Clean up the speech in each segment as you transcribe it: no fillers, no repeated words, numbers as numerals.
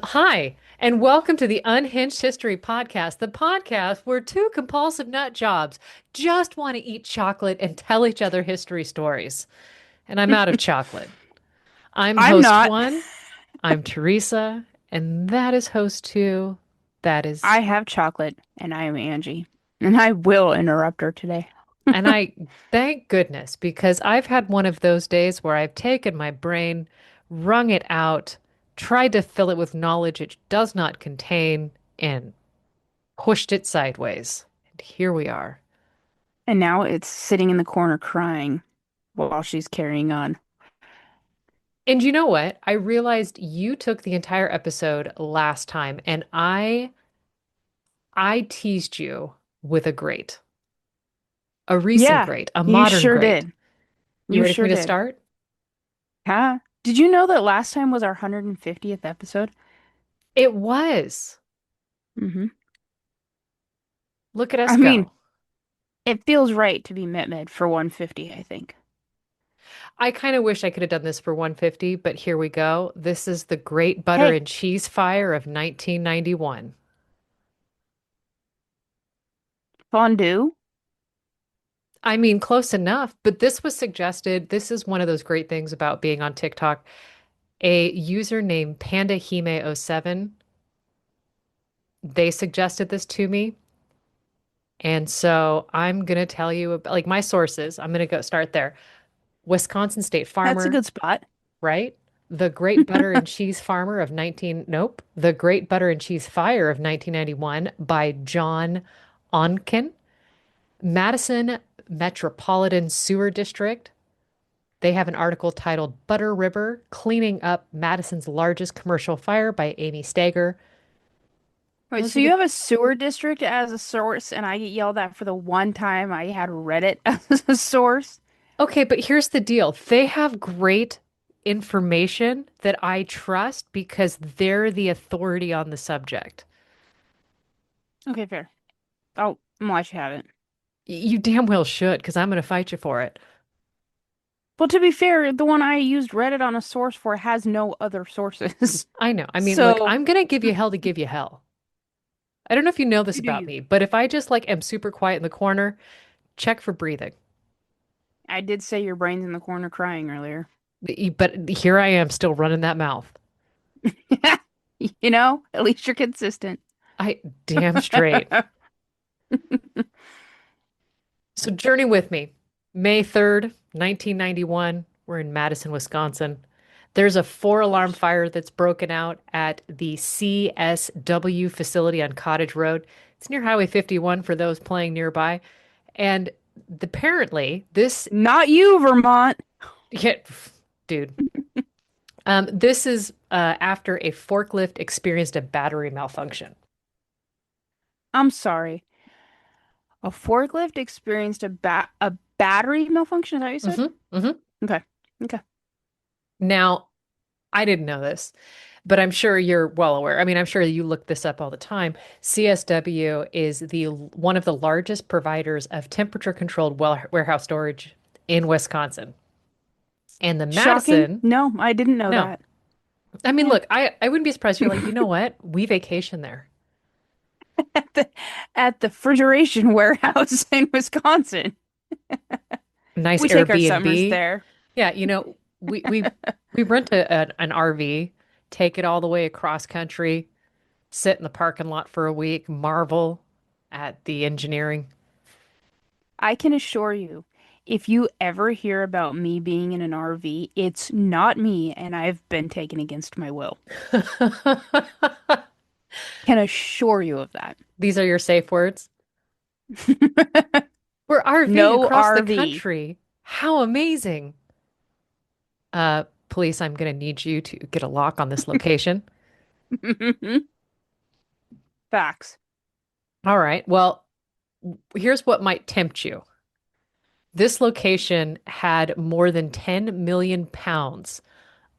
Hi, and welcome to the Unhinged History Podcast, the podcast where two compulsive nut jobs just want to eat chocolate and tell each other history stories. And I'm out of chocolate. I'm I'm host not. one, I'm Teresa, and that is host two. That is, I have chocolate, and I am Angie. And I will interrupt her today. and I thank goodness because I've had one of those days where I've taken my brain, wrung it out, tried to fill it with knowledge it does not contain, and pushed it sideways. And here we are. And now it's sitting in the corner crying while she's carrying on. And you know what? I realized you took the entire episode last time and I teased you with a great, a recent Yeah, great, a you modern sure great. did. You You ready for sure me to did. start? Huh? Did you know that last time was our 150th episode? It was. Mm-hmm. Look at us I mean, go. it feels right to be mid for 150, I think. I kind of wish I could have done this for 150, but here we go. This is the Great Butter Hey, and Cheese Fire of 1991. fondue? I mean, close enough, but this was suggested. This is one of those great things about being on TikTok. A user named PandaHime07, they suggested this to me. And so I'm going to tell you about, like my sources. I'm going to go start there. Wisconsin State That's a Farmer, good spot. right? The Great Butter and Cheese Farmer of 19, nope. The Great Butter and Cheese Fire of 1991 by John Onken. Madison Metropolitan Sewer District. They have an article titled Butter River Cleaning Up Madison's Largest Commercial Fire by Amy Stager. Wait, Those so are you the have a sewer district as a source, and I get yelled at for the one time I had Reddit as a source? Okay, but here's the deal. They have great information that I trust because they're the authority on the subject. Okay, fair. Oh, I'm glad you haven't. You damn well should, because I'm going to fight you for it. Well, to be fair, the one I used Reddit on a source for has no other sources. I know. I mean, look, So, I'm going to give you hell to give you hell. I don't know if you know this you do about you. me, but if I just like am super quiet in the corner, check for breathing. I did say your brain's in the corner crying earlier. But here I am still running that mouth. At least you're consistent. I damn straight. So journey with me. May 3rd, 1991. We're in Madison, Wisconsin. There's a four-alarm fire that's broken out at the CSW facility on Cottage Road. It's near Highway 51 for those playing nearby. And apparently, this, Not you, Vermont. yeah, dude, this is after a forklift experienced a battery malfunction. I'm sorry. A forklift experienced a battery malfunction, is that what you said? Hmm. Okay. Okay. Now, I didn't know this, but I'm sure you're well aware. I mean, I'm sure you look this up all the time. CSW is the one of the largest providers of temperature-controlled warehouse storage in Wisconsin. And the Shocking? Madison, No, I didn't know no. that. I mean, Yeah. look, I wouldn't be surprised if you're like, you know what? We vacation there. at the at the refrigeration warehouse in Wisconsin. Nice We take our summers Airbnb. there. Yeah, we rent an RV, take it all the way across country, sit in the parking lot for a week, marvel at the engineering. I can assure you, if you ever hear about me being in an RV, it's not me, and I've been taken against my will. Can assure you of that. These are your safe words. We're RVing No across the RV. country. How amazing. Police, I'm going to need you to get a lock on this location. Facts. All right. Well, here's what might tempt you. This location had more than 10 million pounds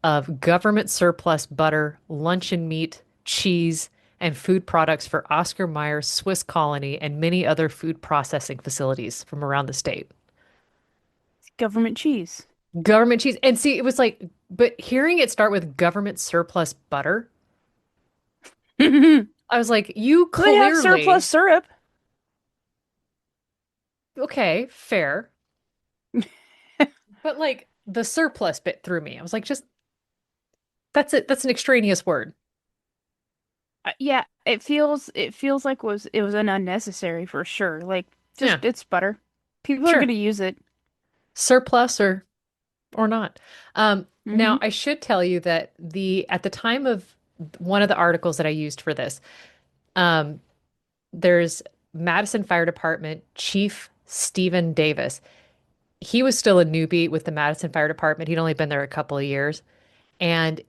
of government surplus butter, luncheon meat, cheese, and food products for Oscar Mayer's Swiss Colony and many other food processing facilities from around the state. Government cheese. Government cheese. And see, it was like, but hearing it start with government surplus butter, I was like, you Well, they have surplus clearly, syrup. okay, fair. But like the surplus bit threw me. I was like, just that's it. That's an extraneous word. Yeah, it feels like it was an unnecessary for sure. Like Yeah, just it's butter. People are sure. gonna use it. Surplus or not. Hmm. Now I should tell you that the at the time of one of the articles that I used for this, um, there's Madison Fire Department Chief Stephen Davis. He was still a newbie with the Madison Fire Department. He'd only been there a couple of years. And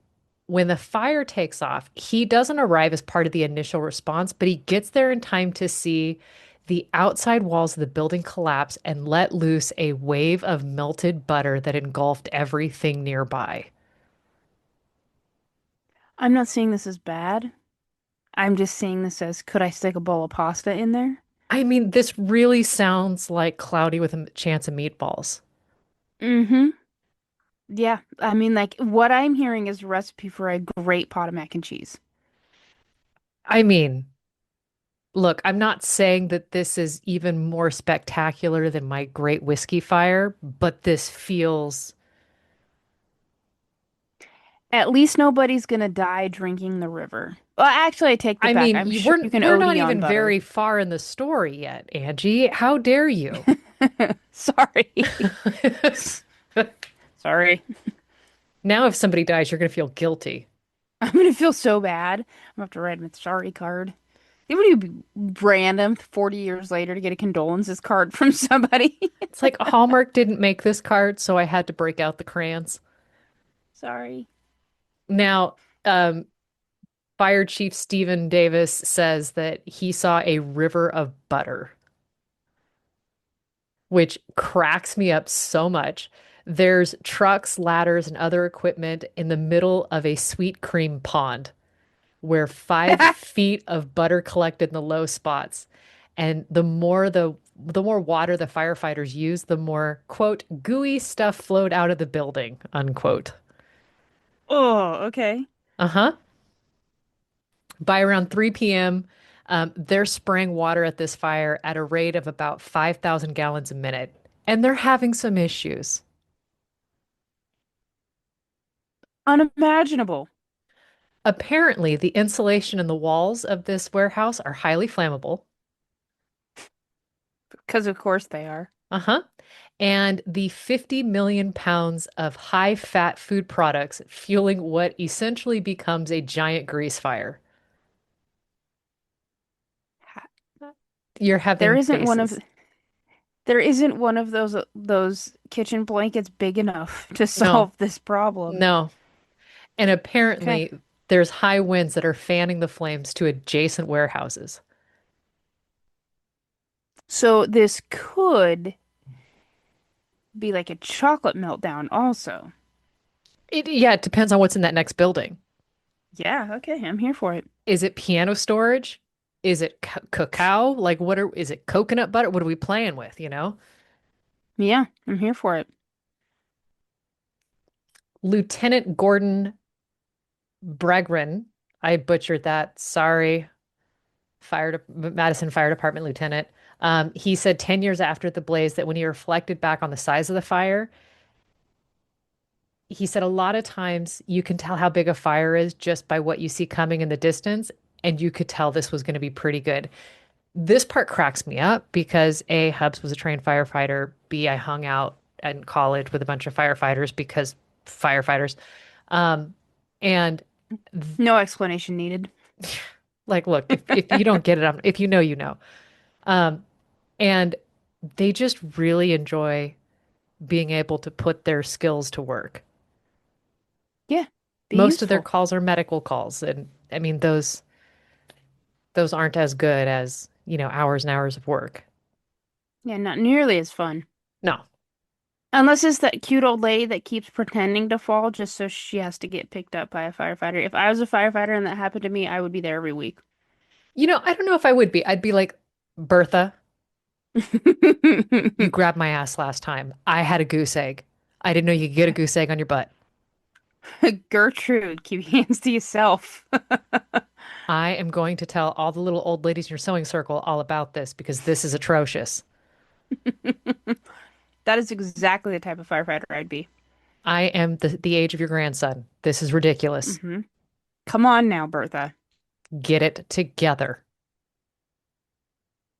when the fire takes off, he doesn't arrive as part of the initial response, but he gets there in time to see the outside walls of the building collapse and let loose a wave of melted butter that engulfed everything nearby. I'm not seeing this as bad. I'm just seeing this as could I stick a bowl of pasta in there? I mean, this really sounds like Cloudy with a Chance of Meatballs. Mm-hmm. Yeah. I mean, like what I'm hearing is a recipe for a great pot of mac and cheese. I mean, look, I'm not saying that this is even more spectacular than my Great Whiskey Fire, but this feels, At least nobody's gonna die drinking the river. Well, actually, I take that I back. mean, I'm sure we're you can we're not OD on even butter. very far in the story yet, Angie. How dare you? Sorry. Sorry. Now, if somebody dies, you're going to feel guilty. I'm gonna feel so bad. I'm gonna have to write him a sorry card. It would be random 40 years later to get a condolences card from somebody. It's like Hallmark didn't make this card, so I had to break out the crayons. Sorry. Now, um, Fire Chief Stephen Davis says that he saw a river of butter, which cracks me up so much. There's trucks, ladders, and other equipment in the middle of a sweet cream pond where 5 feet of butter collected in the low spots. And the more water the firefighters used, the more, quote, gooey stuff flowed out of the building, unquote. Oh, okay. Uh-huh. By around 3 p.m., they're spraying water at this fire at a rate of about 5,000 gallons a minute. And they're having some issues. Unimaginable. Apparently, the insulation in the walls of this warehouse are highly flammable. Because of course they are. Uh-huh. And the 50 million pounds of high fat food products fueling what essentially becomes a giant grease fire. Ha- You're There having isn't one of faces. there isn't one of those kitchen blankets big enough to No, solve this problem. no. And Okay. apparently, there's high winds that are fanning the flames to adjacent warehouses. So this could be like a chocolate meltdown also. Yeah, it depends on what's in that next building. Yeah, okay, I'm here for it. Is it piano storage? Is it cacao? Like, is it coconut butter? What are we playing with, you know? Yeah, I'm here for it. Lieutenant Gordon Bregren, I butchered that. Sorry. Madison Fire Department lieutenant. He said 10 years after the blaze that when he reflected back on the size of the fire, he said a lot of times you can tell how big a fire is just by what you see coming in the distance, and you could tell this was going to be pretty good. This part cracks me up because A, Hubs was a trained firefighter. B, I hung out in college with a bunch of firefighters because firefighters. Um, and No explanation needed. like, look, if you don't get it, if you know, you know. Um, and they just really enjoy being able to put their skills to work. Yeah, be Most of their useful. calls are medical calls, and I mean those aren't as good as, hours and hours of work. Yeah, not nearly as fun. No. Unless it's that cute old lady that keeps pretending to fall just so she has to get picked up by a firefighter. If I was a firefighter and that happened to me, I would be there every week. I don't know if I would be. I'd be like, Bertha, you grabbed my ass last time. I had a goose egg. I didn't know you could get a goose egg on your butt. Gertrude, keep your hands to yourself. I am going to tell all the little old ladies in your sewing circle all about this because this is atrocious. That is exactly the type of firefighter I'd be. I am the age of your grandson. This is ridiculous. Hmm. Come on now, Bertha. Get it together.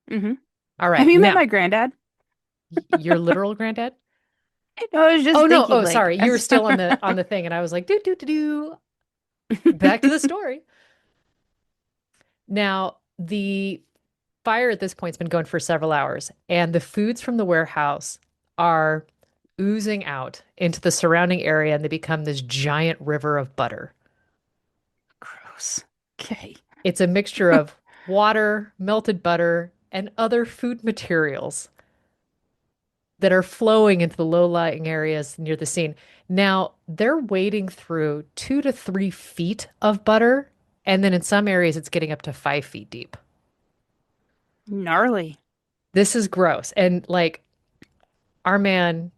Hmm. All Have right. you met Now, my granddad? your literal granddad? No, I was Oh just no. thinking, Oh, like, sorry. You were as still on the thing and I was like, do do do do. Back to the story. Now, the fire at this point has been going for several hours, and the foods from the warehouse are oozing out into the surrounding area, and they become this giant river of butter. gross. Okay. It's a mixture of water, melted butter, and other food materials that are flowing into the low-lying areas near the scene. Now, they're wading through 2 to 3 feet of butter, and then in some areas, it's getting up to 5 feet deep. Gnarly. This is gross. And like our man,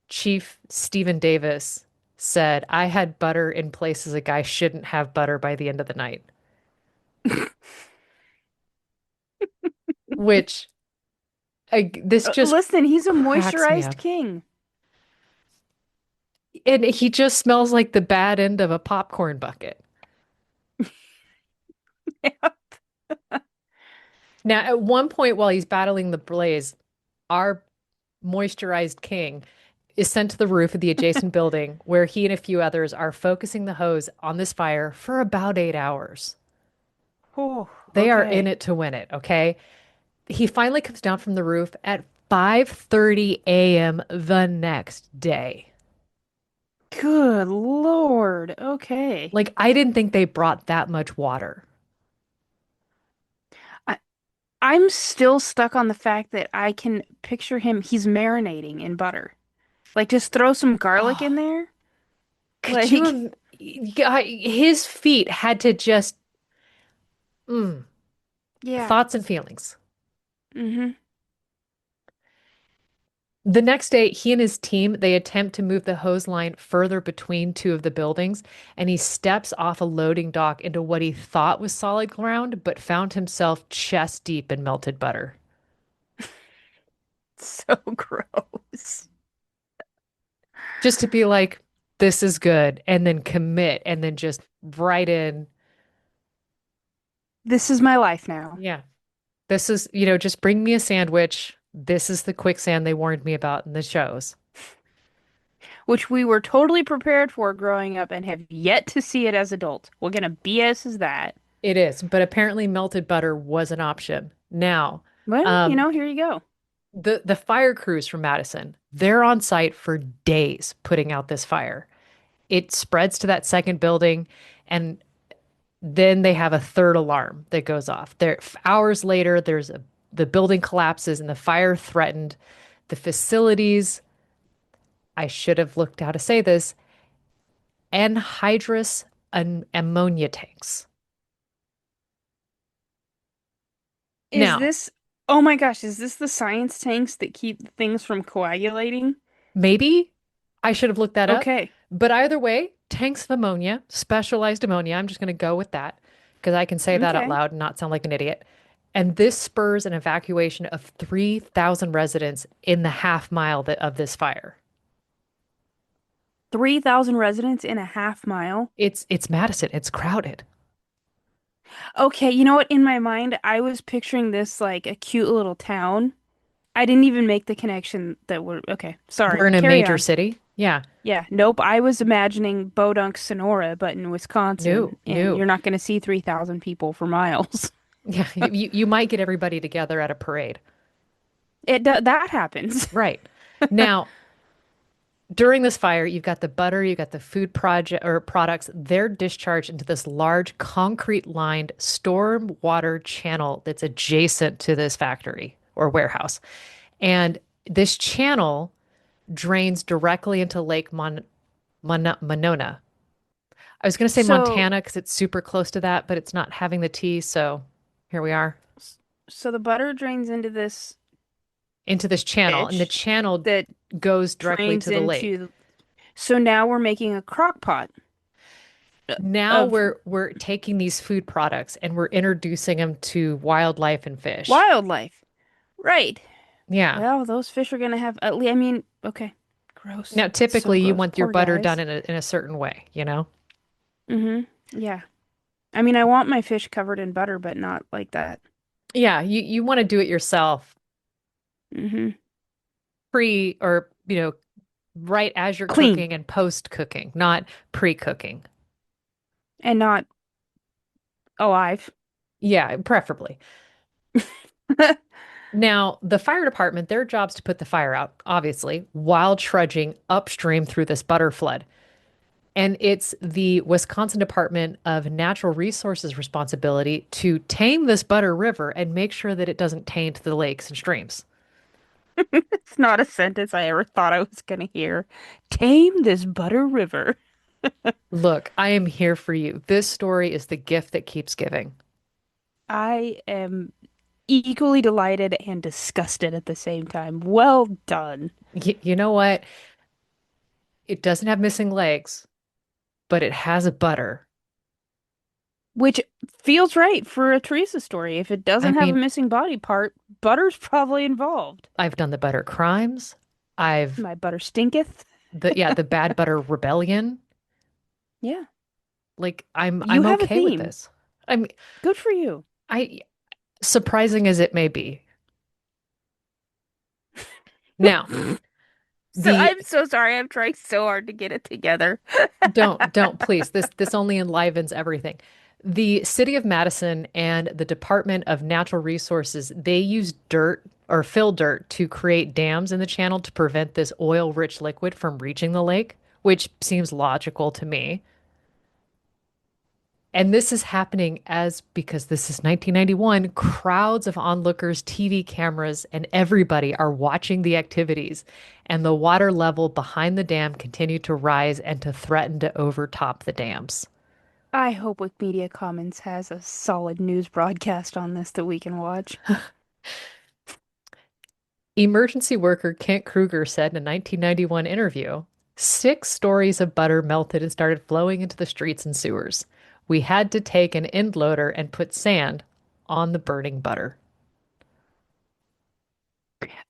Chief Stephen Davis, said, I had butter in places a guy shouldn't have butter by the end of the night, which this just Listen, he's a cracks me moisturized up. king. And he just smells like the bad end of a popcorn bucket. Now, at one point while he's battling the blaze, our moisturized king is sent to the roof of the adjacent building where he and a few others are focusing the hose on this fire for about 8 hours. Oh, They are in okay. it to win it, okay? He finally comes down from the roof at 5:30 a.m. the next day. Good Lord. Okay. Like I didn't think they brought that much water. I, I'm still stuck on the fact that I can picture him, he's marinating in butter. Like, just throw some garlic Oh, in there. could you Like, his feet had to just mm, yeah. thoughts and feelings. Mm-hmm. The next day, he and his team, they attempt to move the hose line further between two of the buildings, and he steps off a loading dock into what he thought was solid ground, but found himself chest deep in melted butter. So gross. Just to be like, this is good, and then commit, and then just right in. This is my life now, Yeah, this is, just bring me a sandwich. This is the quicksand they warned me about in the shows. which we were totally prepared for growing up and have yet to see it as adults. What kind of BS is that? It is, but apparently melted butter was an option. Now, Well, um, here you go. the fire crews from Madison, they're on site for days putting out this fire. It spreads to that second building, and then they have a third alarm that goes off. There, hours later, the building collapses and the fire threatened the facilities. I should have looked how to say this, anhydrous ammonia tanks. Is Now, this, oh my gosh, is this the science tanks that keep things from coagulating? maybe I should have looked that up, Okay, but either way, tanks of ammonia, specialized ammonia. I'm just going to go with that because I can say that out okay. loud and not sound like an idiot. And this spurs an evacuation of 3,000 residents in the half mile of this fire. 3,000 residents in a half mile. It's Madison. It's crowded. Okay, you know what? In my mind, I was picturing this like a cute little town. I didn't even make the connection that we're okay. We're Sorry, in a carry major on. city. Yeah. Yeah, nope. I was imagining Bodunk, Sonora, but in No, Wisconsin, and no. you're not going to see 3,000 people for miles. Yeah, you might get everybody together at a parade. That happens. Right. Now, during this fire, you've got the butter, you've got the food project or products. They're discharged into this large concrete lined storm water channel that's adjacent to this factory or warehouse. And this channel drains directly into Lake Monona. I was going to say So, Montana because it's super close to that, but it's not having the T. So here we are so the butter drains into this into this channel, and the ditch channel that goes directly drains to the lake. into. So now we're making a crock pot. Now of we're taking these food products and we're introducing them to wildlife and fish. wildlife. Right. Yeah. Well, those fish are gonna have at least, I mean, okay. Gross. Now, That's so typically you gross. want your Poor butter done guys. in a certain way, you know? Yeah. I mean, I want my fish covered in butter, but not like that. Yeah, you want to do it yourself hmm pre or, right as you're Clean cooking and post cooking, not pre-cooking. and not alive. Yeah, preferably. Now, the fire department, their job's to put the fire out, obviously, while trudging upstream through this butter flood. And it's the Wisconsin Department of Natural Resources responsibility to tame this butter river and make sure that it doesn't taint the lakes and streams. It's not a sentence I ever thought I was gonna hear. Tame this butter river. Look, I am here for you. This story is the gift that keeps giving. I am equally delighted and disgusted at the same time. Well done. You know what? It doesn't have missing legs, but it has a butter. Which feels right for a Teresa story. If it I doesn't have a mean, missing body part, butter's probably involved. I've done the butter crimes. I've My butter stinketh. the bad butter rebellion. Yeah. Like I'm You I'm have a okay with theme. this. I'm Good for you. I surprising as it may be. Now, So the I'm so sorry. I'm trying so hard to get it together. don't please. This only enlivens everything. The city of Madison and the Department of Natural Resources, they use dirt or fill dirt to create dams in the channel to prevent this oil-rich liquid from reaching the lake, which seems logical to me. And this is happening as because this is 1991, crowds of onlookers, TV cameras, and everybody are watching the activities, and the water level behind the dam continued to rise and to threaten to overtop the dams. I hope Wikimedia Commons has a solid news broadcast on this that we can watch. Emergency worker Kent Kruger said in a 1991 interview, 6 stories of butter melted and started flowing into the streets and sewers. We had to take an end loader and put sand on the burning butter.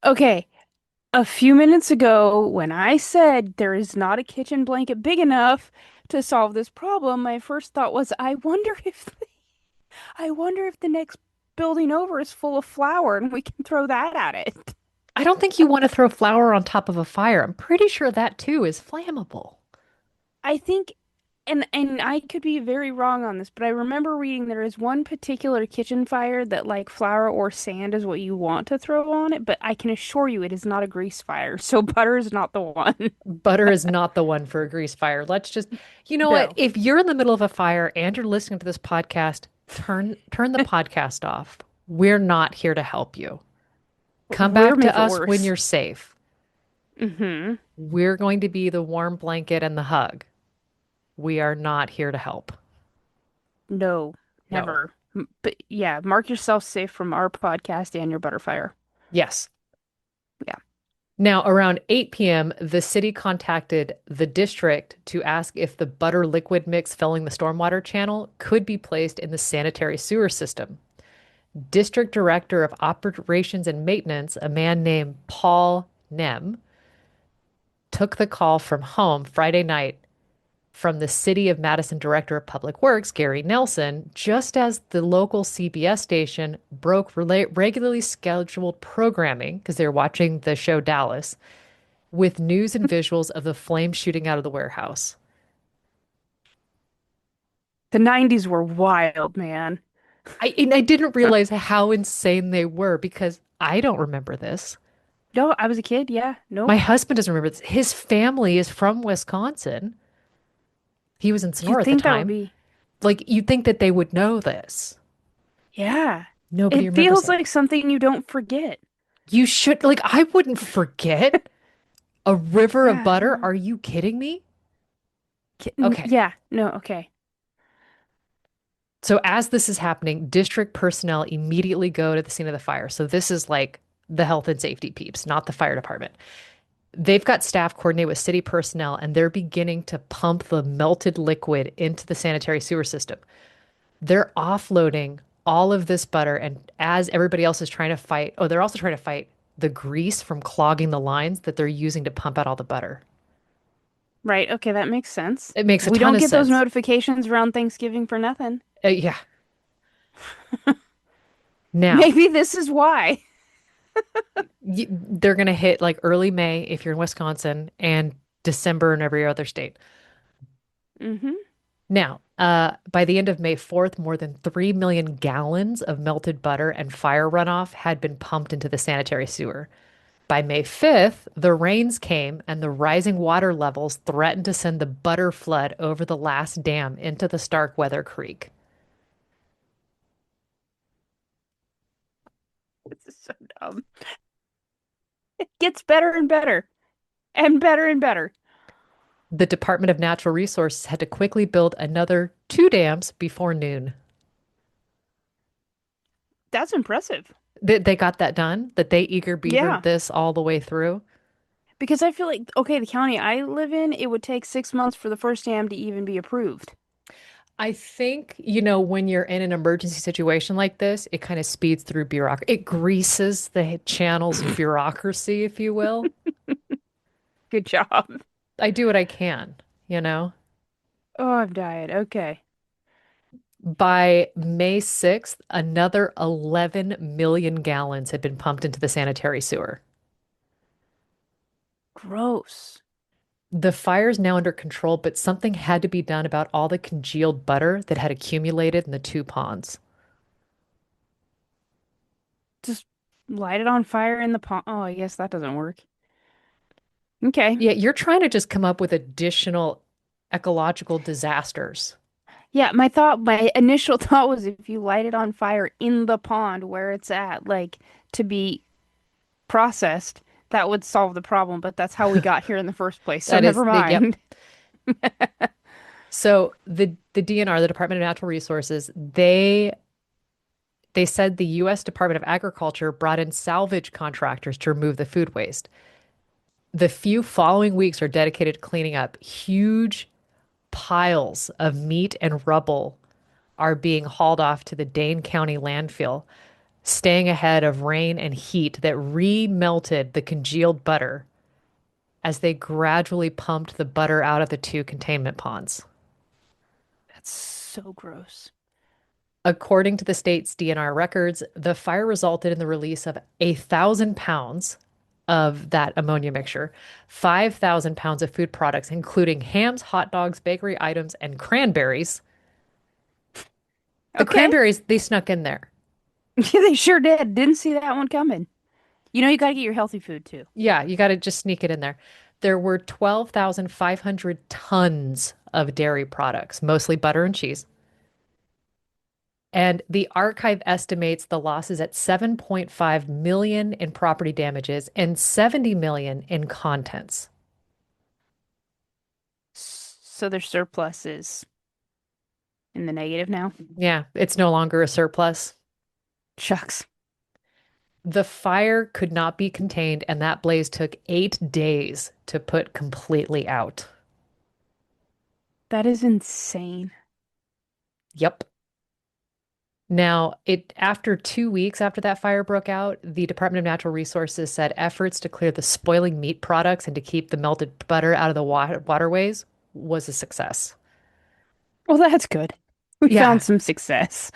Okay, a few minutes ago, when I said there is not a kitchen blanket big enough to solve this problem, my first thought was, I wonder if the next building over is full of flour and we can throw that at it. I don't think you want to throw flour on top of a fire. I'm pretty sure that too is flammable. I think, and I could be very wrong on this, but I remember reading there is one particular kitchen fire that like flour or sand is what you want to throw on it, but I can assure you it is not a grease fire, so butter is not the one. Butter is not the one for a grease fire. Let's just, you know what? No, If you're in the middle of a fire and you're listening to this podcast, turn the podcast off. We're not here to help you. Come we're back to make it us when worse. you're safe. hmm We're going to be the warm blanket and the hug. We are not here to help. No, No. never. But yeah, mark yourself safe from our podcast and your butterfire. Yes. Yeah. Now, around 8 p.m., the city contacted the district to ask if the butter liquid mix filling the stormwater channel could be placed in the sanitary sewer system. District Director of Operations and Maintenance, a man named Paul Nem, took the call from home Friday night from the City of Madison Director of Public Works, Gary Nelson, just as the local CBS station broke regularly scheduled programming because they were watching the show Dallas with news and visuals of the flames shooting out of the warehouse. The 90s were wild, man. I didn't realize how insane they were because I don't remember this. No, I was a kid. Yeah. My Nope. husband doesn't remember this. His family is from Wisconsin. He was in Sonora You'd at the think that would time. be. Like, you'd think that they would know this. Yeah. Nobody It remembers feels it. like something you don't forget. You should, like, I wouldn't forget a river of Yeah. butter. No. Are you kidding me? Okay. Yeah. No. Okay. So, as this is happening, district personnel immediately go to the scene of the fire. So, this is like the health and safety peeps, not the fire department. They've got staff coordinated with city personnel and they're beginning to pump the melted liquid into the sanitary sewer system. They're offloading all of this butter. And as everybody else is trying to fight, oh, they're also trying to fight the grease from clogging the lines that they're using to pump out all the butter. Right. Okay, that makes sense. It makes a We ton don't of get those sense. notifications around Thanksgiving for nothing. Yeah. Now, Maybe this is why. they're going to hit like early May if you're in Wisconsin and December in every other state. Hmm. Now, by the end of May 4th, more than 3 million gallons of melted butter and fire runoff had been pumped into the sanitary sewer. By May 5th, the rains came and the rising water levels threatened to send the butter flood over the last dam into the Starkweather Creek. This is so dumb. It gets better and better and better and better. The Department of Natural Resources had to quickly build another two dams before noon. That's impressive. They got that done, that they eager beavered Yeah. this all the way through. Because I feel like, okay, the county I live in, it would take 6 months for the first dam to even be approved. I think, when you're in an emergency situation like this, it kind of speeds through bureaucracy. It greases the channels of bureaucracy, if you will. Good job. I do what I can, you know? Oh, I've died. Okay. By May 6th, another 11 million gallons had been pumped into the sanitary sewer. Gross. The fire's now under control, but something had to be done about all the congealed butter that had accumulated in the two ponds. Just light it on fire in the pond. Oh, I guess that doesn't work. Okay. Yeah, you're trying to just come up with additional ecological disasters. Yeah, my initial thought was if you light it on fire in the pond where it's at, like to be processed, that would solve the problem, but that's how we got here in the first place. So That is never yep. mind. So the DNR, the Department of Natural Resources, they said the US Department of Agriculture brought in salvage contractors to remove the food waste. The few following weeks are dedicated to cleaning up. Huge piles of meat and rubble are being hauled off to the Dane County landfill, staying ahead of rain and heat that re-melted the congealed butter as they gradually pumped the butter out of the two containment ponds. That's so gross. According to the state's DNR records, the fire resulted in the release of 1,000 pounds of that ammonia mixture, 5,000 pounds of food products, including hams, hot dogs, bakery items, and cranberries. The Okay. cranberries, they snuck in there. Yeah, they sure did. Didn't see that one coming. You know, you gotta get your healthy food too. Yeah, you got to just sneak it in there. There were 12,500 tons of dairy products, mostly butter and cheese. And the archive estimates the losses at 7.5 million in property damages and 70 million in contents. So their surplus is in the negative now. Yeah, it's no longer a surplus. Shucks. The fire could not be contained, and that blaze took 8 days to put completely out. That is insane. Yep. Now, it after 2 weeks after that fire broke out, the Department of Natural Resources said efforts to clear the spoiling meat products and to keep the melted butter out of the waterways was a success. Well, that's good. We found Yeah. some success.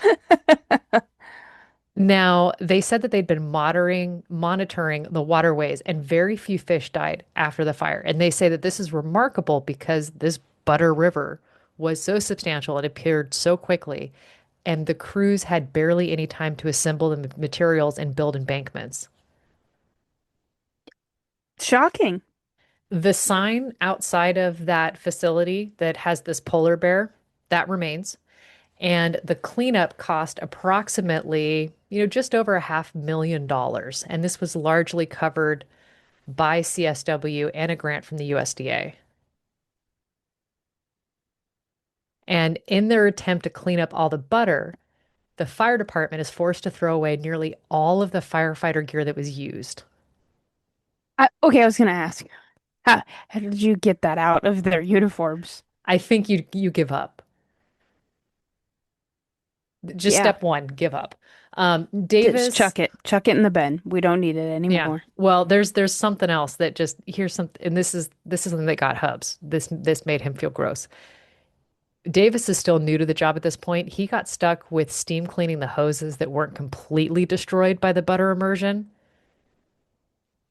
Now, they said that they'd been monitoring the waterways, and very few fish died after the fire. And they say that this is remarkable because this Butter River was so substantial, it appeared so quickly, and the crews had barely any time to assemble the materials and build embankments. Shocking. The sign outside of that facility that has this polar bear, that remains. And the cleanup cost approximately, just over $500,000. And this was largely covered by CSW and a grant from the USDA. And in their attempt to clean up all the butter, the fire department is forced to throw away nearly all of the firefighter gear that was used. Okay, I was gonna ask. How did you get that out of their uniforms? I think you give up. Just Yeah, step one, give up. just Davis, chuck it. Chuck it in the bin. We don't need it yeah. anymore. Well, there's something else that just here's something, and this is something that got Hubs. This made him feel gross. Davis is still new to the job at this point. He got stuck with steam cleaning the hoses that weren't completely destroyed by the butter immersion.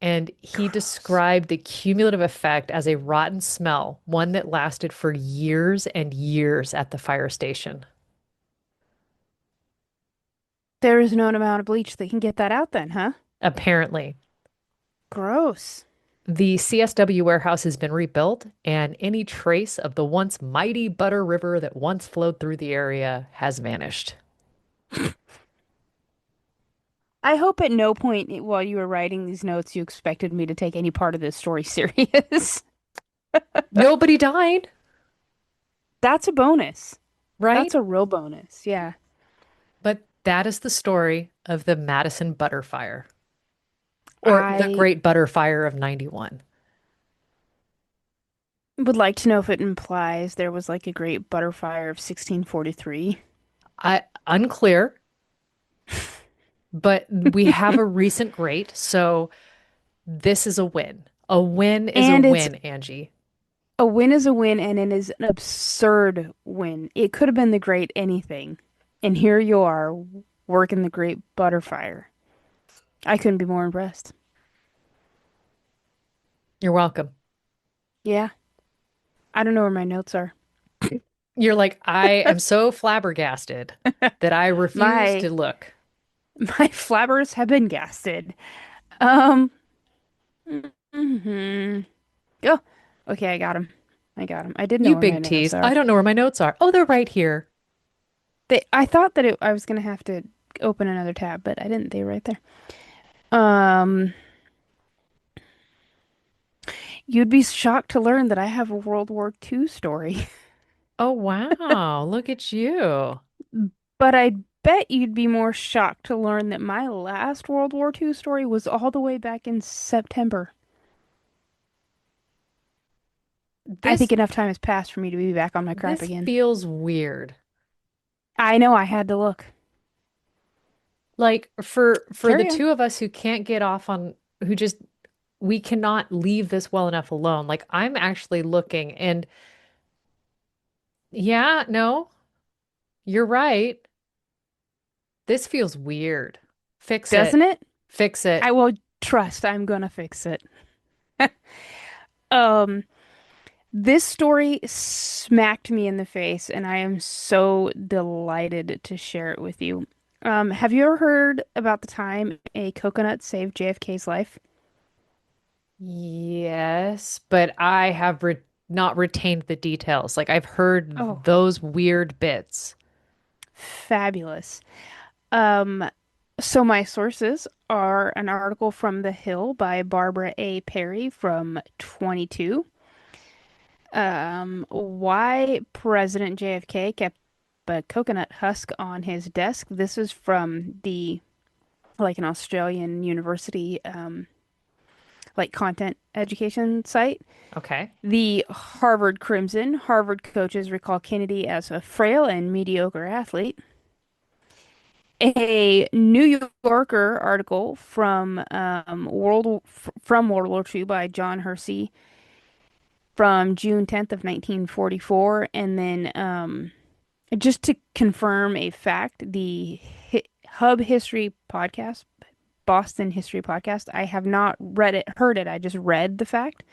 And he Gross. described the cumulative effect as a rotten smell, one that lasted for years and years at the fire station. There is no amount of bleach that can get that out then, huh? Apparently, Gross. the CSW warehouse has been rebuilt, and any trace of the once mighty Butter River that once flowed through the area has vanished. I hope at no point while you were writing these notes you expected me to take any part of this story serious. Nobody died, That's a bonus. right? That's a real bonus. Yeah. But that is the story of the Madison Butter Fire, or the I Great Butter Fire of 91. would like to know if it implies there was like a great butter fire of 1643. Unclear, but we have a recent great, so this is a win. A win is a And it's win, Angie. a win is a win, and it is an absurd win. It could have been the great anything. And here you are working the great butter fire. I couldn't be more impressed. You're welcome. Yeah. I don't know where my notes are. You're like, I am so flabbergasted that I refuse My to look. my flabbers have been gasted. Um, hmm Oh, okay, I got him. I got him. I did know You where my big notes tease. I are. don't know where my notes are. Oh, they're right here. I thought that I was gonna have to open another tab, but I didn't. They were right there. Um, you'd be shocked to learn that I have a World War II story, Oh, wow. Look at you. but I bet you'd be more shocked to learn that my last World War II story was all the way back in September. I think This enough time has passed for me to be back on my crap this again. feels weird. I know I had to look. Like for the Carry on. two of us who can't get off on who just we cannot leave this well enough alone. Like I'm actually looking and yeah, no, you're right. This feels weird. Fix Doesn't it. it? Fix I it. will trust I'm gonna fix it. Um, this story smacked me in the face, and I am so delighted to share it with you. Have you ever heard about the time a coconut saved JFK's life? Yes, but I have not retained the details. Like I've Oh, heard those weird bits. fabulous. Um, so my sources are an article from The Hill by Barbara A. Perry from 22. Why President JFK kept a coconut husk on his desk. This is from the like an Australian university like content education site. Okay. The Harvard Crimson. Harvard coaches recall Kennedy as a frail and mediocre athlete. A New Yorker article from World War II by John Hersey from June 10th of 1944, and then just to confirm a fact, the Hub History podcast, Boston History podcast, I have not read it, heard it. I just read the fact.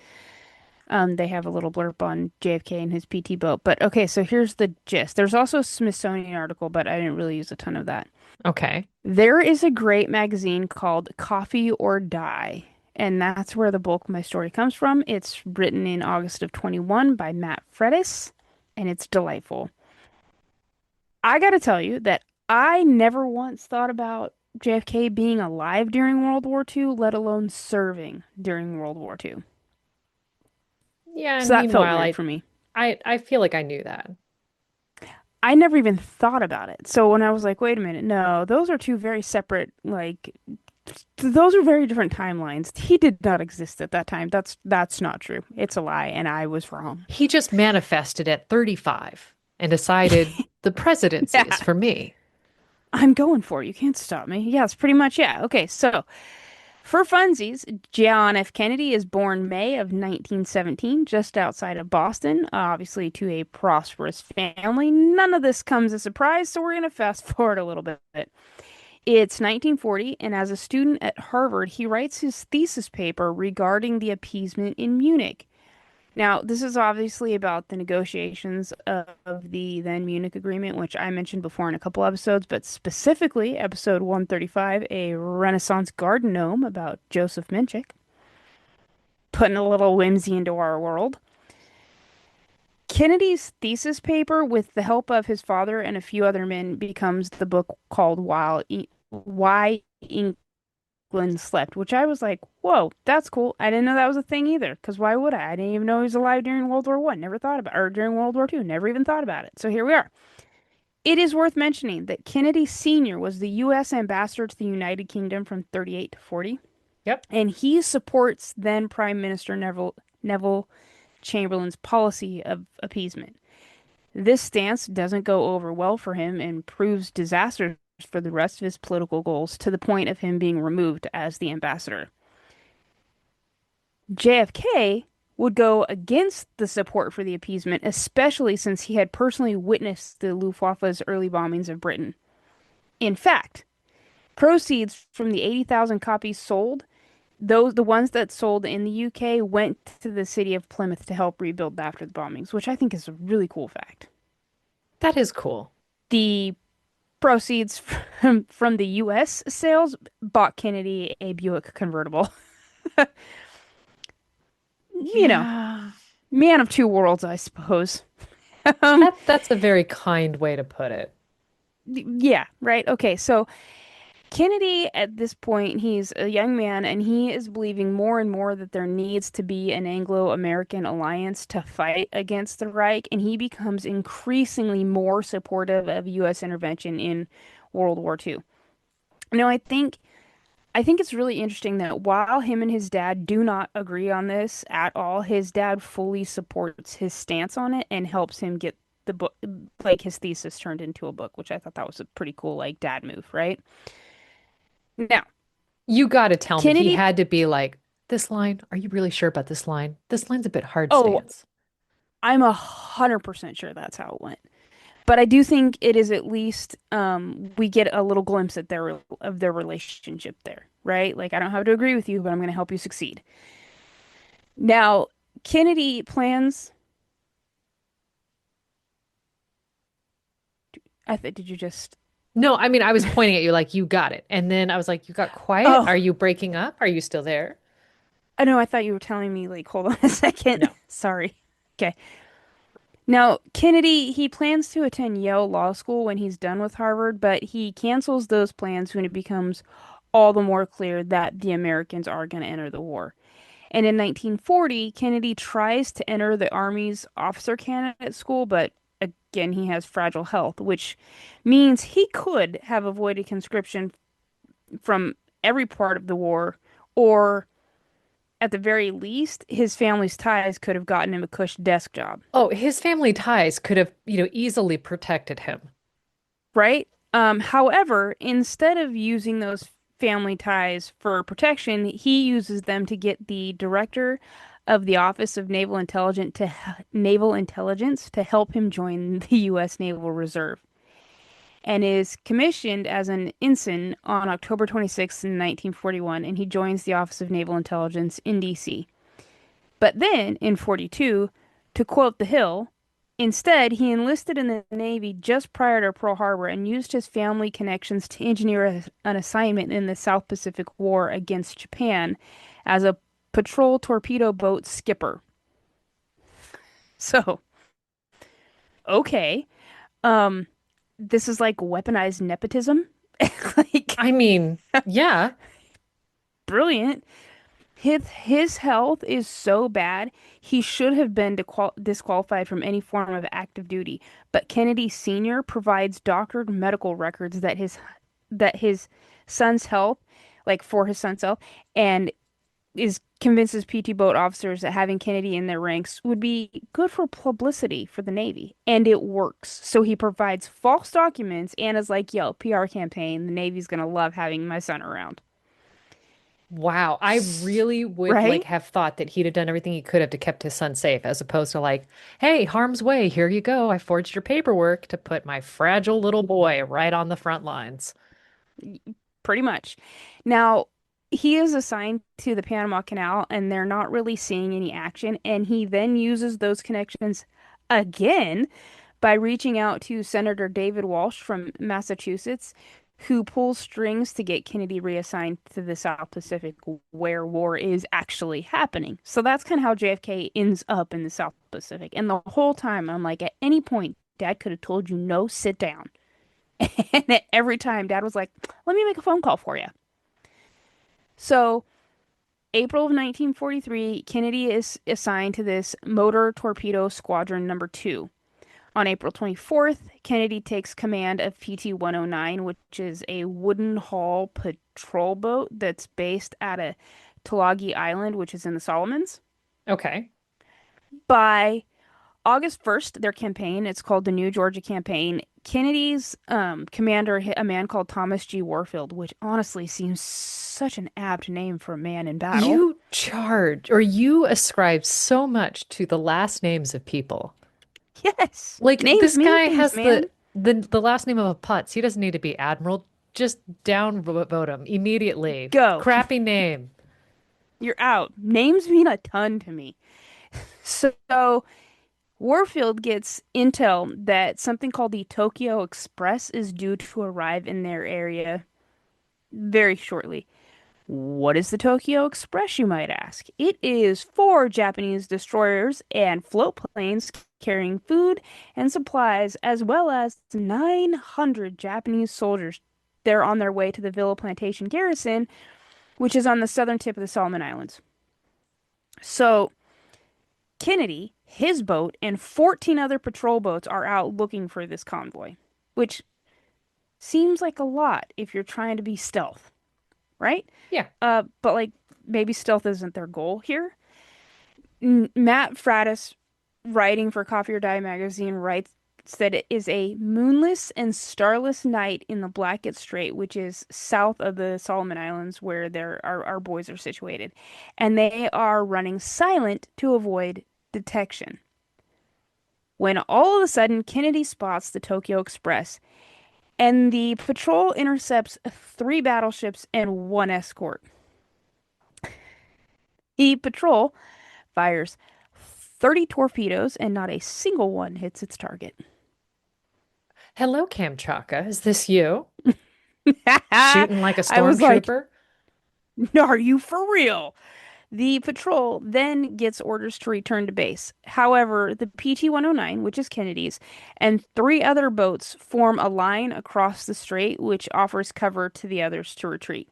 They have a little blurb on JFK and his PT boat. But okay, so here's the gist. There's also a Smithsonian article, but I didn't really use a ton of that. Okay. There is a great magazine called Coffee or Die, and that's where the bulk of my story comes from. It's written in August of 21 by Matt Fredis, and it's delightful. I got to tell you that I never once thought about JFK being alive during World War II, let alone serving during World War II. Yeah, So and that felt meanwhile weird for me. I feel like I knew that. I never even thought about it. So when I was like, wait a minute, no, those are two very separate, like, Those are very different timelines. He did not exist at that time. That's not true. It's a lie, and I was wrong. He just manifested at 35 and decided the presidency is Yeah, for me. I'm going for it. You can't stop me. Yeah, it's pretty much yeah. Okay, so for funsies, John F. Kennedy is born May of 1917, just outside of Boston, obviously to a prosperous family. None of this comes as a surprise, so we're going to fast forward a little bit. It's 1940, and as a student at Harvard, he writes his thesis paper regarding the appeasement in Munich. Now, this is obviously about the negotiations of the then Munich Agreement, which I mentioned before in a couple episodes, but specifically episode 135, a Renaissance garden gnome about Joseph Menchik, putting a little whimsy into our world. Kennedy's thesis paper, with the help of his father and a few other men, becomes the book called Why England Slept, which I was like, whoa, that's cool. I didn't know that was a thing either. Because why would I? I didn't even know he was alive during World War One. Never thought about or during World War Two. Never even thought about it. So here we are. It is worth mentioning that Kennedy Sr. was the U.S. ambassador to the United Kingdom from 38 to 40, Yep. and he supports then Prime Minister Neville Chamberlain's policy of appeasement. This stance doesn't go over well for him and proves disastrous for the rest of his political goals to the point of him being removed as the ambassador. JFK would go against the support for the appeasement, especially since he had personally witnessed the Luftwaffe's early bombings of Britain. In fact, proceeds from the 80,000 copies sold, the ones that sold in the UK went to the city of Plymouth to help rebuild after the bombings, which I think is a really cool fact. That is cool. The proceeds from the US sales bought Kennedy a Buick convertible. You know, Yeah. man of two worlds, I suppose. Um, That's a very kind way to put it. yeah, right. Okay, so Kennedy at this point, he's a young man and he is believing more and more that there needs to be an Anglo-American alliance to fight against the Reich, and he becomes increasingly more supportive of US intervention in World War II. Now, I think it's really interesting that while him and his dad do not agree on this at all, his dad fully supports his stance on it and helps him get the book, like his thesis turned into a book, which I thought that was a pretty cool, like, dad move, right? Now, You got to tell me he Kennedy, had to be like, this line, are you really sure about this line? This line's a bit hard oh, stance. I'm 100% sure that's how it went. But I do think it is at least we get a little glimpse at their relationship there, right? Like I don't have to agree with you, but I'm going to help you succeed. Now, Kennedy plans. Did you just? No, I mean, I was pointing at you like, you got it. And then I was like, you got quiet? Oh, Are you breaking up? Are you still there? I know. I thought you were telling me like, hold on a second. No. Sorry. Okay. Now, Kennedy, he plans to attend Yale Law School when he's done with Harvard, but he cancels those plans when it becomes all the more clear that the Americans are going to enter the war. And in 1940, Kennedy tries to enter the Army's officer candidate school, but again, he has fragile health, which means he could have avoided conscription from every part of the war, or at the very least, his family's ties could have gotten him a cush desk job, Oh, his family ties could have, easily protected him. right? However, instead of using those family ties for protection, he uses them to get the director of the Office of Naval Intelligence to help him join the U.S. Naval Reserve, and is commissioned as an ensign on October 26th, 1941, and he joins the Office of Naval Intelligence in D.C. But then, in 42, to quote The Hill, instead, he enlisted in the Navy just prior to Pearl Harbor and used his family connections to engineer an assignment in the South Pacific War against Japan as a patrol torpedo boat skipper. So, okay. Um, this is like weaponized nepotism. Like, I mean, yeah. brilliant. His health is so bad, he should have been disqualified from any form of active duty. But Kennedy Sr. provides doctored medical records that his son's health, like for his son's self, and is convinces PT boat officers that having Kennedy in their ranks would be good for publicity for the Navy, and it works. So he provides false documents and is like, "Yo, PR campaign. The Navy's gonna love having my son around." Wow. I really would Right? have thought that he'd have done everything he could have to kept his son safe, as opposed to hey, harm's way, here you go. I forged your paperwork to put my fragile little boy right on the front lines. Pretty much. Now, he is assigned to the Panama Canal, and they're not really seeing any action. And he then uses those connections again by reaching out to Senator David Walsh from Massachusetts, who pulls strings to get Kennedy reassigned to the South Pacific, where war is actually happening. So that's kind of how JFK ends up in the South Pacific. And the whole time, I'm like, at any point, Dad could have told you, no, sit down. And every time Dad was like, let me make a phone call for you. So, April of 1943, Kennedy is assigned to this Motor Torpedo Squadron number 2. On April 24th, Kennedy takes command of PT-109, which is a wooden hull patrol boat that's based at a Tulagi Island, which is in the Solomons. Okay. By August 1st, their campaign, it's called the New Georgia Campaign. Kennedy's commander, a man called Thomas G. Warfield, which honestly seems such an apt name for a man in battle. You charge or you ascribe so much to the last names of people. Yes, Like names this mean guy things, has the man. the last name of a putz. He doesn't need to be admiral. Just downvote him immediately. Go. Crappy name. You're out. Names mean a ton to me. So Warfield gets intel that something called the Tokyo Express is due to arrive in their area very shortly. What is the Tokyo Express, you might ask? It is four Japanese destroyers and float planes carrying food and supplies, as well as 900 Japanese soldiers. They're on their way to the Villa Plantation garrison, which is on the southern tip of the Solomon Islands. So, Kennedy, his boat, and 14 other patrol boats are out looking for this convoy, which seems like a lot if you're trying to be stealth, right? Yeah. But like maybe stealth isn't their goal here. Matt Fratis, writing for Coffee or Die magazine, writes that it is a moonless and starless night in the Blackett Strait, which is south of the Solomon Islands where our boys are situated, and they are running silent to avoid detection. When all of a sudden Kennedy spots the Tokyo Express, and the patrol intercepts three battleships and one escort. The patrol fires 30 torpedoes and not a single one hits its target. Hello, Kamchaka. Is this you? Shooting like a I was like, stormtrooper? are you for real? The patrol then gets orders to return to base. However, the PT-109, which is Kennedy's, and three other boats form a line across the strait, which offers cover to the others to retreat.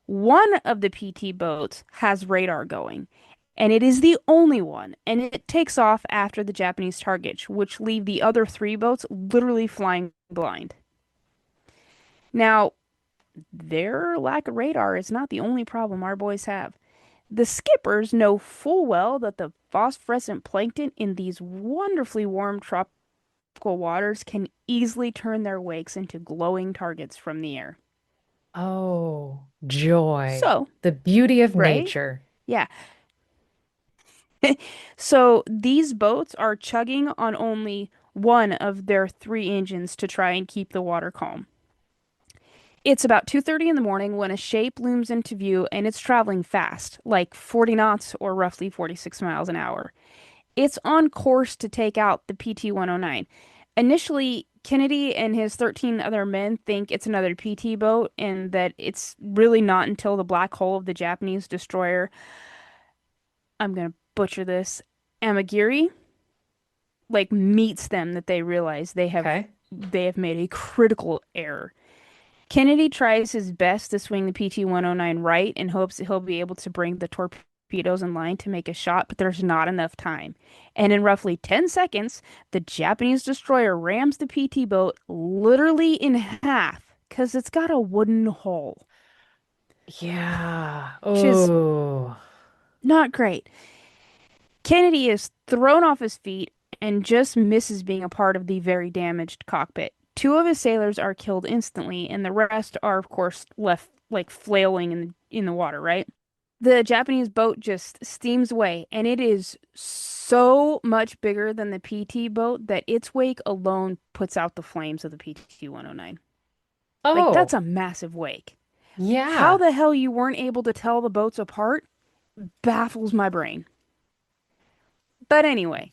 One of the PT boats has radar going, and it is the only one, and it takes off after the Japanese targets, which leave the other three boats literally flying blind. Now, their lack of radar is not the only problem our boys have. The skippers know full well that the phosphorescent plankton in these wonderfully warm tropical waters can easily turn their wakes into glowing targets from the air. Oh, joy. So, The beauty of right? nature. Yeah. So these boats are chugging on only one of their three engines to try and keep the water calm. It's about 2:30 in the morning when a shape looms into view and it's traveling fast, like 40 knots or roughly 46 miles an hour. It's on course to take out the PT-109. Initially, Kennedy and his 13 other men think it's another PT boat and that it's really not until the black hole of the Japanese destroyer, I'm going to butcher this, Amagiri, like meets them that they realize Okay. they have made a critical error. Kennedy tries his best to swing the PT-109 right and hopes that he'll be able to bring the torpedoes in line to make a shot, but there's not enough time. And in roughly 10 seconds, the Japanese destroyer rams the PT boat literally in half because it's got a wooden hull. Yeah. which is Oh. not great. Kennedy is thrown off his feet and just misses being a part of the very damaged cockpit. Two of his sailors are killed instantly, and the rest are, of course, left like flailing in the water, right? The Japanese boat just steams away, and it is so much bigger than the PT boat that its wake alone puts out the flames of the PT 109. Like, that's Oh. a massive wake. How Yeah. the hell you weren't able to tell the boats apart baffles my brain. But anyway,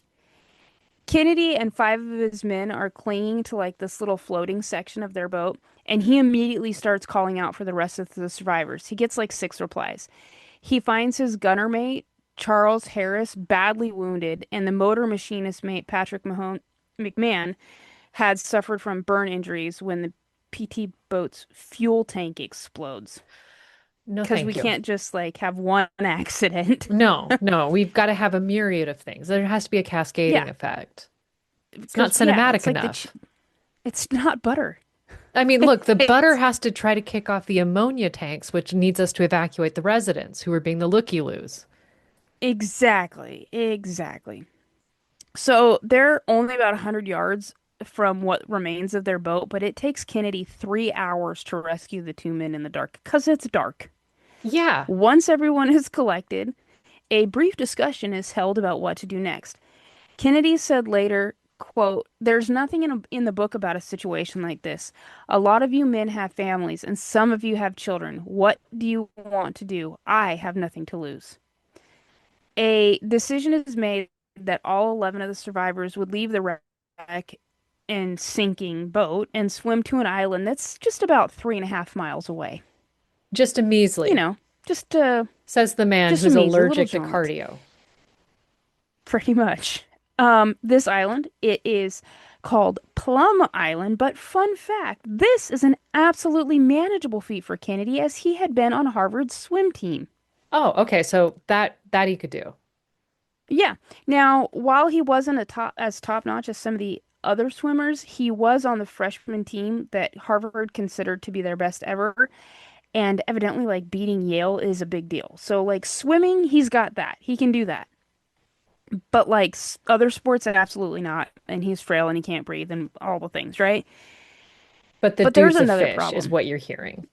Kennedy and five of his men are clinging to like this little floating section of their boat, and he immediately starts calling out for the rest of the survivors. He gets like six replies. He finds his gunner mate, Charles Harris, badly wounded, and the motor machinist mate, McMahon, had suffered from burn injuries when the PT boat's fuel tank explodes. No, Because we thank you. can't just like have one accident. No, no, we've got to have a myriad of things. There has to be a cascading Yeah, effect. It's not because yeah, cinematic it's like enough. it's not butter. I mean, look, the butter It's has to try to kick off the ammonia tanks, which needs us to evacuate the residents who are being the looky-loos. exactly. So they're only about 100 yards from what remains of their boat, but it takes Kennedy 3 hours to rescue the two men in the dark because it's dark. Yeah, Once everyone is collected, a brief discussion is held about what to do next. Kennedy said later, quote, "There's nothing in the book about a situation like this. A lot of you men have families and some of you have children. What do you want to do? I have nothing to lose." A decision is made that all 11 of the survivors would leave the wreck and sinking boat and swim to an island that's just about 3.5 miles away. just a You measly, know, just uh, says the man just a who's measly little allergic to jaunt, cardio. pretty much. This island, it is called Plum Island, but fun fact, this is an absolutely manageable feat for Kennedy as he had been on Harvard's swim team. Oh, okay, so that he could do. Yeah. Now, while he wasn't as top notch as some of the other swimmers, he was on the freshman team that Harvard considered to be their best ever. And evidently, like beating Yale is a big deal. So, like swimming, he's got that. He can do that. But like other sports, absolutely not. And he's frail and he can't breathe and all the things, right? But the But there's dude's a another fish, is problem. what you're hearing.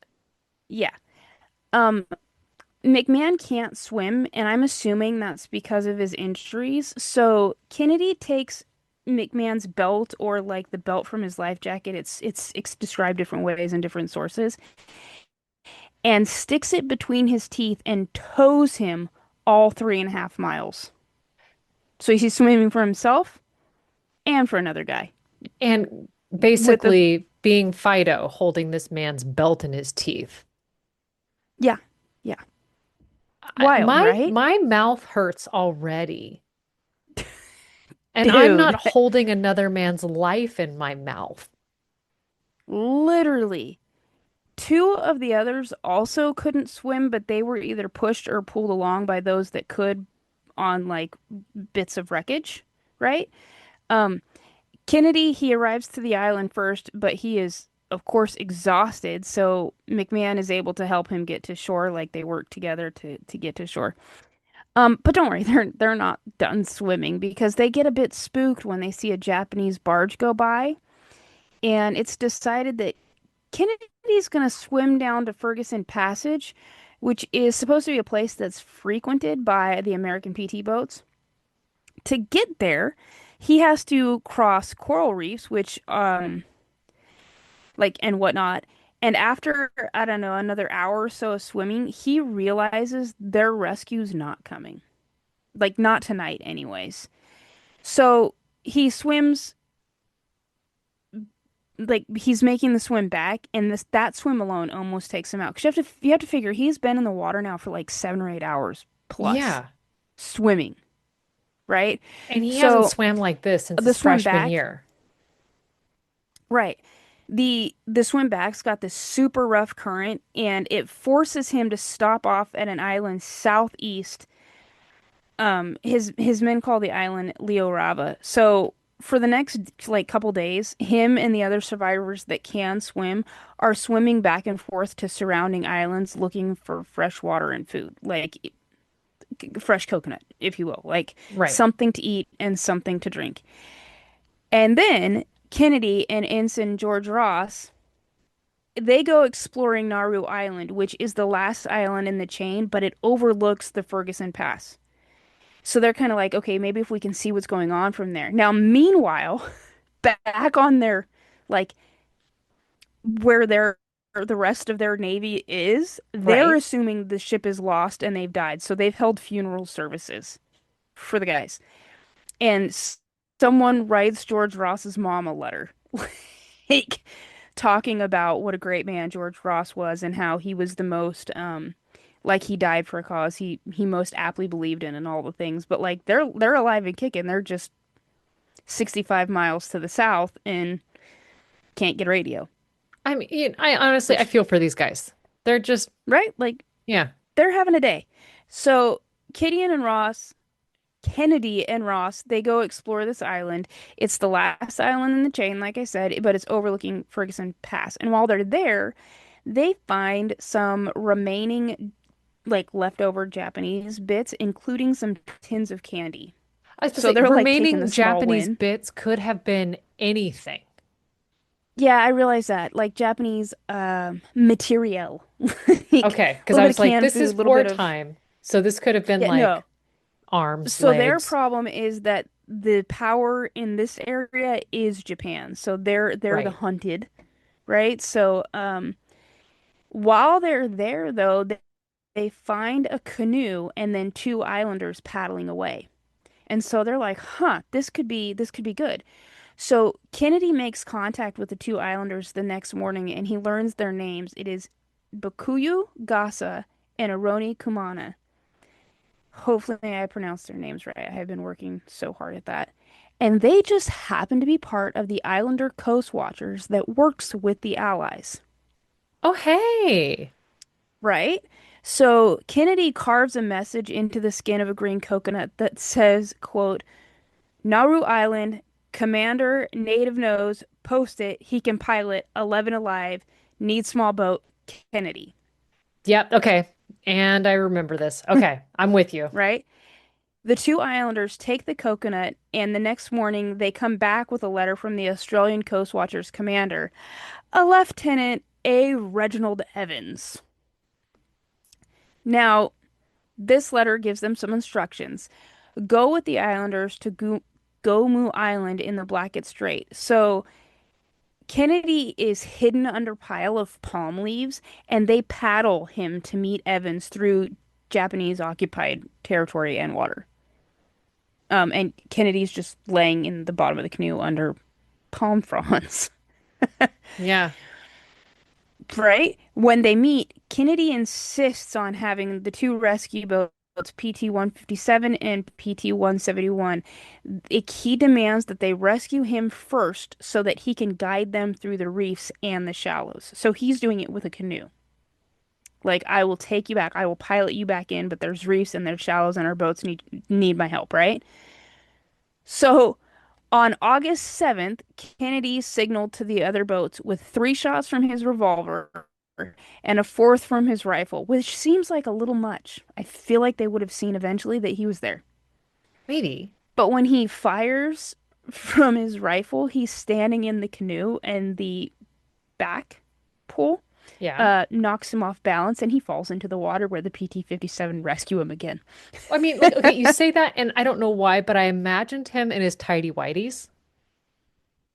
Yeah. Um, McMahon can't swim, and I'm assuming that's because of his injuries. So Kennedy takes McMahon's belt or like the belt from his life jacket. It's described different ways in different sources, and sticks it between his teeth and tows him all 3.5 miles. So he's swimming for himself and for another guy And with a basically being Fido holding this man's belt in his teeth. yeah, yeah. Wild, right? My mouth hurts already. And I'm not Dude, holding another man's life in my mouth. literally. Two of the others also couldn't swim, but they were either pushed or pulled along by those that could on like bits of wreckage, right? Um, Kennedy, he arrives to the island first, but he is, of course, exhausted. So McMahon is able to help him get to shore, like they work together to get to shore. But don't worry, they're not done swimming because they get a bit spooked when they see a Japanese barge go by, and it's decided that Kennedy's going to swim down to Ferguson Passage, which is supposed to be a place that's frequented by the American PT boats. To get there, he has to cross coral reefs, which like and whatnot. And after, I don't know, another hour or so of swimming, he realizes their rescue's not coming. Like not tonight anyways. So he swims like he's making the swim back, and this that swim alone almost takes him out. Because you have to figure he's been in the water now for like 7 or 8 hours plus Yeah. swimming, right? And he hasn't So swam like this since the his swim freshman back, year. right? The swim back's got this super rough current, and it forces him to stop off at an island southeast. His men call the island Leo Rava. So for the next like couple days, him and the other survivors that can swim are swimming back and forth to surrounding islands looking for fresh water and food, like fresh coconut, if you will, like Right. something to eat and something to drink. And then Kennedy and Ensign George Ross, they go exploring Nauru Island, which is the last island in the chain, but it overlooks the Ferguson Pass. So they're kind of like, okay, maybe if we can see what's going on from there. Now, meanwhile, back on their like where the rest of their navy is, they're Right. assuming the ship is lost and they've died. So they've held funeral services for the guys. And someone writes George Ross's mom a letter, like talking about what a great man George Ross was and how he was the most like he died for a cause he most aptly believed in and all the things. But like they're alive and kicking. They're just 65 miles to the south and can't get radio. I mean, I honestly, I Which, feel for these guys. They're just, right? Like yeah. they're having a day. So Gideon and Ross, Kennedy and Ross, they go explore this island. It's the last island in the chain, like I said, but it's overlooking Ferguson Pass. And while they're there, they find some remaining, like leftover Japanese bits, including some tins of candy. I was supposed So to say, they're like taking the remaining small Japanese win. bits could have been anything. Yeah, I realize that. Like Japanese material. Like Okay, a because little I bit of was like, canned this food, is a little bit of wartime. So this could have been yeah, no. like arms, So their legs. problem is that the power in this area is Japan. So they're the Right. hunted, right? So while they're there though, they find a canoe and then two islanders paddling away. And so they're like, "Huh, this could be good." So Kennedy makes contact with the two islanders the next morning and he learns their names. It is Bakuyu Gasa and Aroni Kumana. Hopefully I pronounced their names right. I have been working so hard at that. And they just happen to be part of the Islander Coast Watchers that works with the Allies, Oh, hey. right? So Kennedy carves a message into the skin of a green coconut that says, quote, Nauru Island, Commander, native knows, post it, he can pilot, 11 alive, need small boat, Kennedy, Yep. Okay. And I remember this. Okay. I'm with you. right? The two islanders take the coconut, and the next morning they come back with a letter from the Australian Coast Watchers commander, a Lieutenant A. Reginald Evans. Now, this letter gives them some instructions. Go with the islanders to Gomu Island in the Blackett Strait. So Kennedy is hidden under pile of palm leaves, and they paddle him to meet Evans through Japanese occupied territory and water. And Kennedy's just laying in the bottom of the canoe under palm fronds. Yeah. Right? When they meet, Kennedy insists on having the two rescue boats, PT-157 and PT-171. He demands that they rescue him first so that he can guide them through the reefs and the shallows. So he's doing it with a canoe. Like, I will take you back, I will pilot you back in, but there's reefs and there's shallows and our boats need my help, right? So on August 7th, Kennedy signaled to the other boats with three shots from his revolver and a fourth from his rifle, which seems like a little much. I feel like they would have seen eventually that he was there. Maybe. But when he fires from his rifle, he's standing in the canoe and the back pull Yeah. knocks him off balance and he falls into the water where the PT-57 rescue him again. I mean, like, okay, you say that, and I don't know why, but I imagined him in his tidy whities.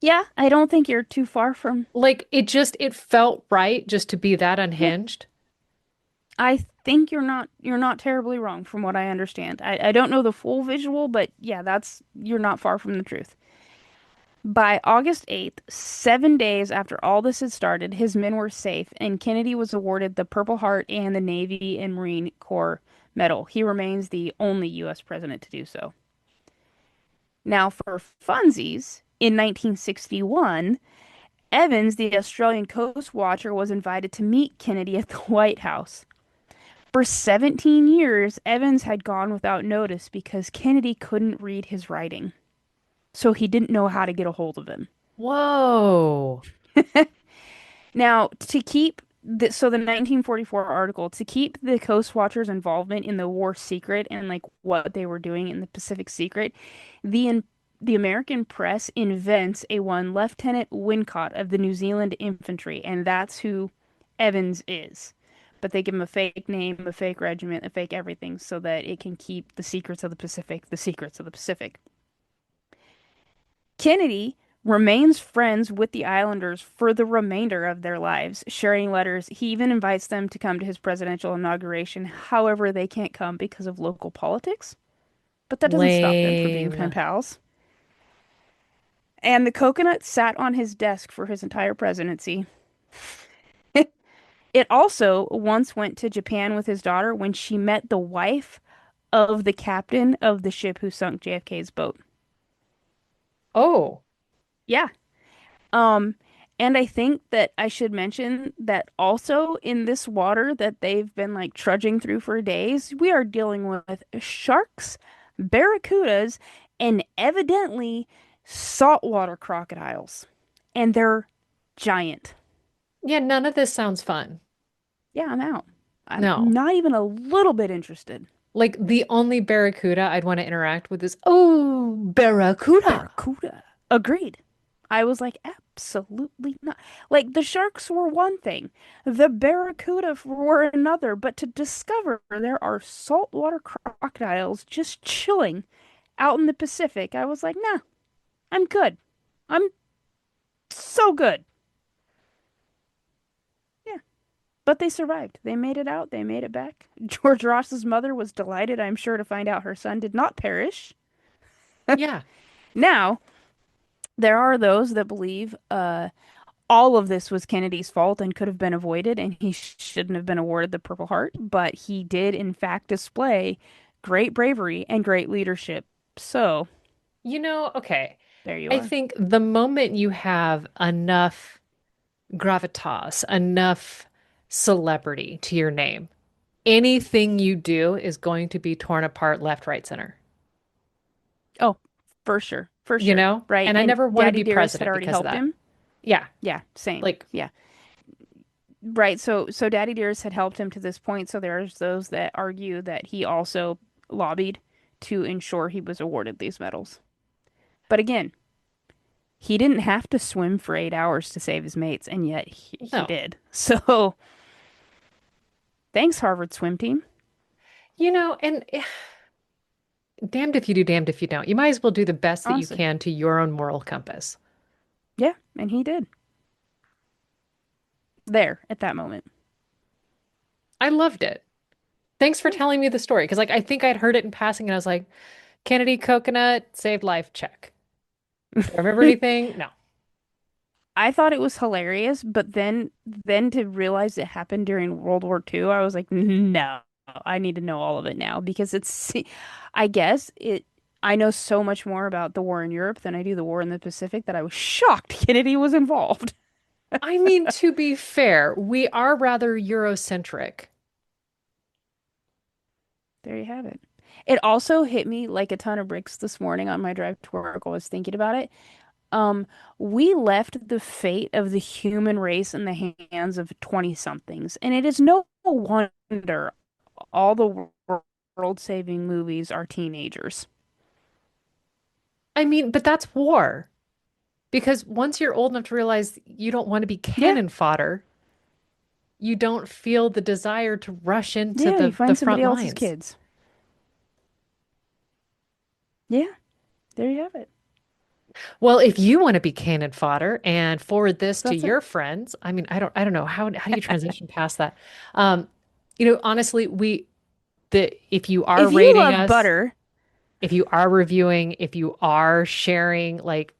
Yeah, I don't think you're too far from. Like, it felt right just to be that Yeah, unhinged. I think you're not terribly wrong from what I understand. I don't know the full visual, but yeah, that's you're not far from the truth. By August 8th, 7 days after all this had started, his men were safe, and Kennedy was awarded the Purple Heart and the Navy and Marine Corps Medal. He remains the only U.S. president to do so. Now, for funsies, in 1961, Evans, the Australian Coast Watcher, was invited to meet Kennedy at the White House. For 17 years, Evans had gone without notice because Kennedy couldn't read his writing. so he didn't know how to get a hold of him. Whoa. Now, to keep the 1944 article, to keep the Coast Watchers' involvement in the war secret and like what they were doing in the Pacific secret, the in, the American press invents a one Lieutenant Wincott of the New Zealand Infantry, and that's who Evans is. But they give him a fake name, a fake regiment, a fake everything, so that it can keep the secrets of the Pacific, the secrets of the Pacific. Kennedy remains friends with the Islanders for the remainder of their lives, sharing letters. He even invites them to come to his presidential inauguration. However, they can't come because of local politics, but that doesn't stop them from being pen Lame. pals. And the coconut sat on his desk for his entire presidency. It also once went to Japan with his daughter when she met the wife of the captain of the ship who sunk JFK's boat. Oh, Yeah. Um, and I think that I should mention that also in this water that they've been like trudging through for days, we are dealing with sharks, barracudas, and evidently saltwater crocodiles. And they're giant. yeah, none of this sounds fun. Yeah, I'm out. I'm No. not even a little bit interested. Like the only barracuda I'd want to interact with is, oh, barracuda. Barracuda. Agreed. I was like, absolutely not. Like, the sharks were one thing, the barracuda were another, but to discover there are saltwater crocodiles just chilling out in the Pacific, I was like, nah, I'm good. I'm so good. Yeah. But they survived. They made it out. They made it back. George Ross's mother was delighted, I'm sure, to find out her son did not perish. Yeah. Now, there are those that believe all of this was Kennedy's fault and could have been avoided, and he shouldn't have been awarded the Purple Heart, but he did, in fact, display great bravery and great leadership. So, Okay. there you I are. think the moment you have enough gravitas, enough celebrity to your name, anything you do is going to be torn apart left, right, center. Oh, for sure. For sure. Right. And I And never want to Daddy be Dearest had president already because of helped that. him. Yeah. Yeah, same. Like, Yeah. Right. So Daddy Dearest had helped him to this point, so there's those that argue that he also lobbied to ensure he was awarded these medals. But again, he didn't have to swim for 8 hours to save his mates, and yet he no. did. So thanks, Harvard swim team. And damned if you do, damned if you don't. You might as well do the best that you Honestly. can to your own moral compass. Yeah, and he did. There, at that moment. I loved it. Thanks for Yeah. telling me the story because, like, I think I'd heard it in passing and I was like, Kennedy coconut saved life, check. Do I remember anything? No. I thought it was hilarious, but then to realize it happened during World War II, I was like, no, I need to know all of it now because I guess I know so much more about the war in Europe than I do the war in the Pacific that I was shocked Kennedy was involved. I mean, to be fair, we are rather Eurocentric. There you have it. It also hit me like a ton of bricks this morning on my drive to work. I was thinking about it. Um, we left the fate of the human race in the hands of 20 somethings, and it is no wonder all the world-saving movies are teenagers. I mean, but that's war. Because once you're old enough to realize you don't want to be Yeah, cannon fodder, you don't feel the desire to rush into yeah, you the find front somebody else's lines. kids. Yeah, there you have it. Well, if you want to be cannon fodder and forward this to That's it. your friends, I mean, I don't know how do you transition past that? Honestly, we the if you are If you rating love us, butter, if you are reviewing, if you are sharing, like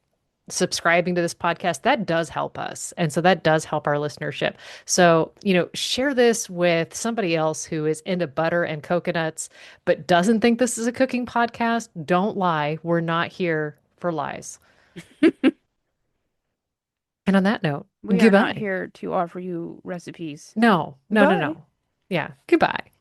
subscribing to this podcast, that does help us. And so that does help our listenership. So, share this with somebody else who is into butter and coconuts, but doesn't think this is a cooking podcast. Don't lie. We're not here for lies. And on that note, we are not goodbye. here to offer you recipes. No, no, no, Goodbye. no. Yeah, goodbye.